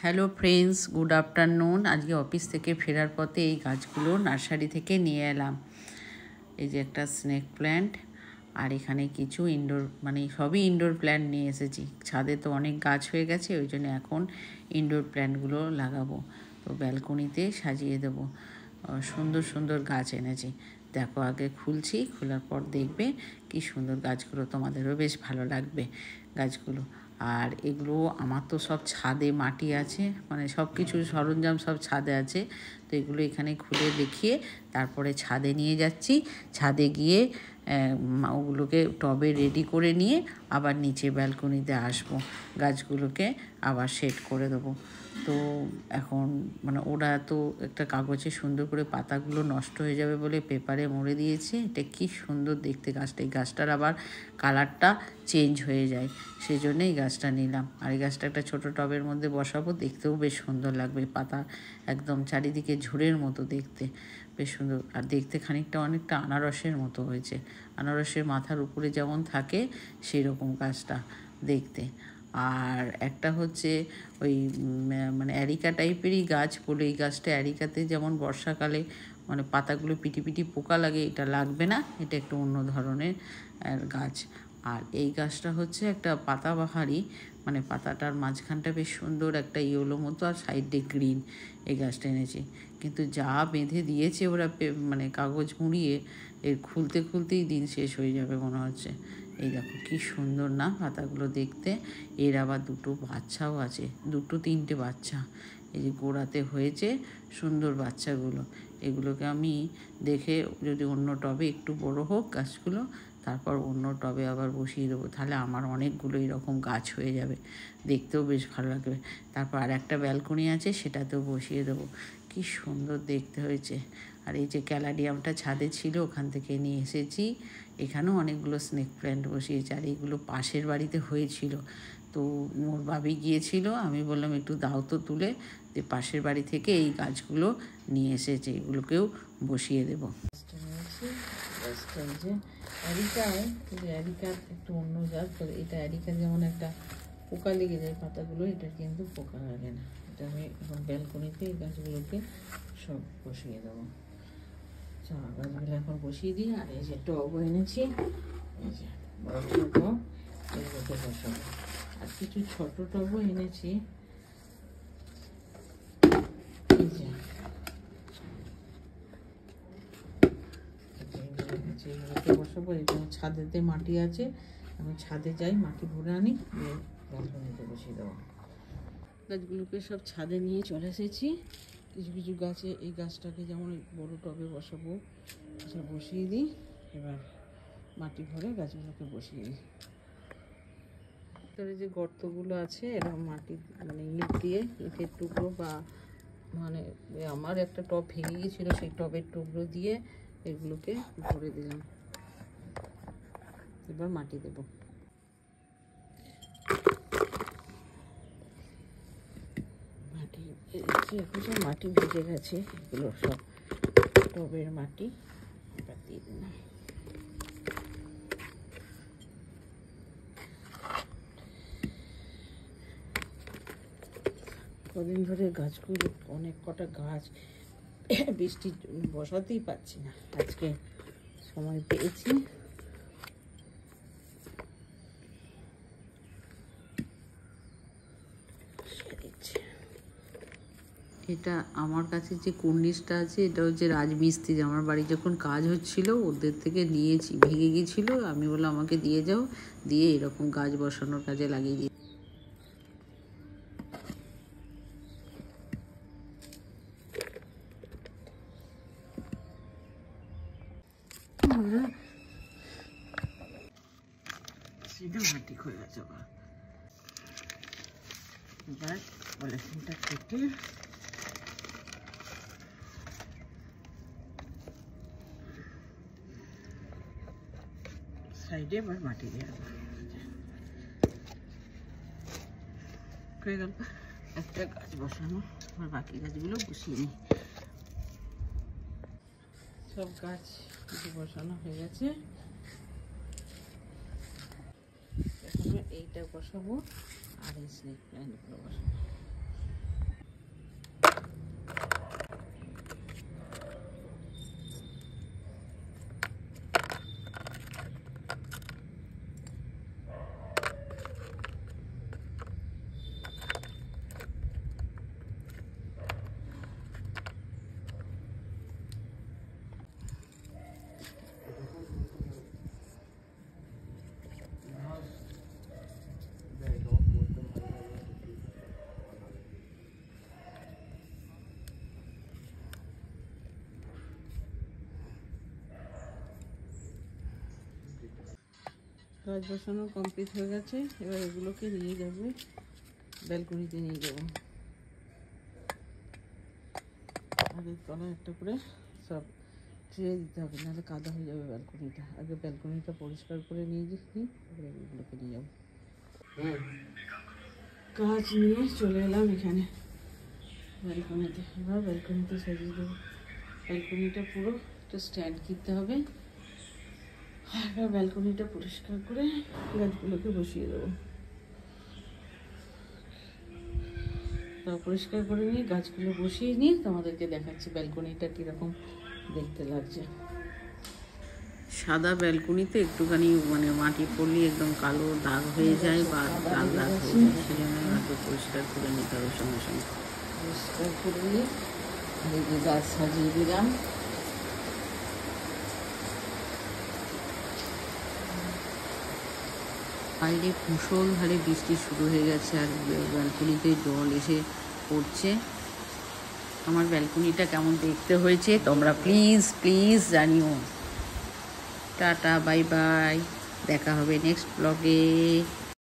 Hello friends, good afternoon. আজকে office থেকে ফেরার পথে এই গাছগুলো নার্সারি থেকে নিয়ে এলাম। এই যে একটা স্নেক প্ল্যান্ট, আর এখানে কিছু ইনডোর সবই ইনডোর প্ল্যান্ট নিয়ে এসেছি। ছাদে তো অনেক গাছ হয়ে গেছে, ওই জন্য এখন ইনডোর প্ল্যান্টগুলো লাগাবো, তো ব্যালকনিতে সাজিয়ে দেবো। সুন্দর সুন্দর গাছ এনেছি, দেখো আগে খুলছি, খোলার পর দেখবে কি সুন্দর গাছগুলো, তোমাদেরও বেশ ভালো লাগবে গাছগুলো। আর এগুলো আমার তো সব ছাদে মাটি আছে, সব কিছু সরঞ্জাম সব ছাদে আছে, তো এগুলো এখানে খুলে দেখিয়ে তারপরে ছাদে নিয়ে যাচ্ছি। ছাদে গিয়ে ওগুলোকে টবে রেডি করে নিয়ে আবার নিচে ব্যালকনিতে আসবো, গাছগুলোকে আবার সেট করে দেবো। তো এখন ওরা তো একটা কাগজে সুন্দর করে পাতাগুলো নষ্ট হয়ে যাবে বলে পেপারে মুড়ে দিয়েছে। এটা কি সুন্দর দেখতে গাছটা, এই গাছটার আবার কালারটা চেঞ্জ হয়ে যায়, সেই জন্য এই গাছটা নিলাম। আর এই গাছটা একটা ছোটো টবের মধ্যে বসাবো, দেখতেও বেশ সুন্দর লাগবে, পাতা একদম চারিদিকে ঝুড়ের মতো দেখতে, বেশ সুন্দর। আর দেখতে খানিকটা অনেকটা আনারসের মতো হয়েছে, আনারসের মাথার উপরে যেমন থাকে সেই রকম গাছটা দেখতে। আর একটা হচ্ছে ওই অ্যারিকা টাইপেরই গাছ বলে, এই গাছটা অ্যারিকাতে যেমন বর্ষাকালে পাতাগুলো পিটি পিটি পোকা লাগে, এটা লাগবে না, এটা একটু অন্য ধরনের গাছ। আর এই গাছটা হচ্ছে একটা পাতাবাহারি, পাতাটার মাঝখানটা বেশ সুন্দর একটা ইয়েলো মতো, আর সাইডে গ্রিন। এই গাছটা এনেছি, কিন্তু যা বেঁধে দিয়েছে ওরা কাগজ মুড়িয়ে, এর খুলতে খুলতেই দিন শেষ হয়ে যাবে মনে হচ্ছে। এই দেখো কি সুন্দর না পাতাগুলো দেখতে। এর আবার দুটো বাচ্চাও আছে, দুটো তিনটে বাচ্চা এই যে গোড়াতে হয়েছে, সুন্দর বাচ্চাগুলো। এগুলোকে আমি দেখে যদি অন্য টবে একটু বড় হোক গাছগুলো, তারপর অন্য টবে আবার বসিয়ে দেবো, তাহলে আমার অনেকগুলো এরকম গাছ হয়ে যাবে, দেখতেও বেশ ভালো লাগবে। তারপর আর একটা ব্যালকনি আছে, সেটাতেও বসিয়ে দেবো, কি সুন্দর দেখতে হয়েছে। আর এই যে ক্যালাডিয়ামটা ছাদে ছিল, ওখান থেকে নিয়ে এসেছি, এখানেও অনেকগুলো স্নেক প্ল্যান্ট বসিয়েছে। আর এইগুলো পাশের বাড়িতে হয়েছিল, তো মোর ভাবি গিয়েছিল, আমি বললাম একটু দাও তো তুলে, যে পাশের বাড়ি থেকে এই গাছগুলো নিয়ে এসেছে, এগুলোকেও বসিয়ে দেবো। যে অ্যারিকায়, কিন্তু অ্যারিকার একটু অন্য জাত, তো এটা অ্যারিকা যেমন একটা পোকা লেগে যায় পাতাগুলো, এটা কিন্তু পোকা লাগে না। এটা আমি এখন ব্যালকনিতে এই গাছগুলোকে সব বসিয়ে দেবো। চা গাছগুলো এখন বসিয়ে দিই। আর এই যে টবও এনেছি, এই যে বড় বড় টব, এগুলোকে বসাবো। আর কিছু ছোট টবও এনেছি, এই যে এগুলোকে বসাবো। এটা ছাদেতে মাটি আছে, আমি ছাদে যাই, মাটি ভরে আনি, ব্যালকনিতে বসিয়ে দেবো। গাছগুলোকে সব ছাদে নিয়ে চলে এসেছি। কিছু কিছু গাছে, এই গাছটাকে যেমন বড় টবে বসাবো, সব বসিয়ে দিই। এবার মাটি ভরে গাছগুলোকে বসিয়ে দিই। ভিতরে যে গর্তগুলো আছে, এরকম মাটি ইট দিয়ে, ইটের টুকরো বা আমার একটা টব ভেঙে গিয়েছিলো, সেই টবের টুকরো দিয়ে এগুলোকে ভরে দিলাম। এবার মাটি দেব। মাটি এখন সব মাটি ভিজে গেছে, এগুলো সব টবের মাটি এবার দিয়ে দিলাম। কদিন ধরে গাছগুলো, অনেক কটা গাছ বৃষ্টির জন্য বসাতেই পারছি না, আজকে সময় পেয়েছি। এটা আমার কাছে যে কুর্নিশটা আছে, এটা হচ্ছে রাজমিস্ত্রি, আমার বাড়ি যখন কাজ হচ্ছিল ওদের থেকে নিয়েছি, ভেঙে গিয়েছিলো, আমি বললাম আমাকে দিয়ে যাও, দিয়ে এরকম গাছ বসানোর কাজে লাগিয়ে দিই। সেটা মাটি খুলে গেছে, এবার পলিথিনটা কেটে সাইডে এবার মাটি দিয়ে দেবো। হয়ে গেল একটা গাছ বসানো, আর বাকি গাছগুলো বসিয়ে নিই। সব গাছ বসানো হয়ে গেছে, এখন এইটা বসাবো, আর এই স্নেক প্ল্যান্টগুলো বসাবো। গাছ বসানো কমপ্লিট হয়ে গেছে। এবার এগুলোকে নিয়ে যাবে ব্যালকনিতে নিয়ে যাবো। আর এই তলায় একটা করে সব ট্রে দিতে হবে, নাহলে কাদা হয়ে যাবে ব্যালকনিটা। আগে ব্যালকনিটা পরিষ্কার করে নিয়ে যাচ্ছি, তারপরে এগুলোকে নিয়ে যাবো। কাজ নিয়ে চলে এলাম এখানে ব্যালকনিতে। এবার ব্যালকনিতে সাজিয়ে দেবো। ব্যালকনিটা পুরো একটা স্ট্যান্ড কিনতে হবে। এবার ব্যালকনিটা পরিষ্কার করে গাছগুলোকে বসিয়ে দেবো। পরিষ্কার করে নিয়ে গাছগুলো বসিয়ে নিয়ে তোমাদেরকে দেখাচ্ছি ব্যালকনিটা কীরকম দেখতে লাগছে। সাদা ব্যালকনিতে একটুখানি মানে মাটি পড়লে একদম কালো দাগ হয়ে যায় বা লাল দাগ হয়ে যায়, সেই জন্য একটু পরিষ্কার করে নিতে হবে সঙ্গে সঙ্গে। পরিষ্কার করে নিয়ে এই যে গাছ সাজিয়ে দিলাম। বাইরে মুষলধারে বৃষ্টি শুরু হয়ে গেছে আর ব্যালকনিতে জল এসে পড়ছে। আমার ব্যালকনিটা কেমন দেখতে হয়েছে তোমরা প্লিজ প্লিজ জানিও। টাটা, বাই বাই, দেখা হবে নেক্সট ব্লগে।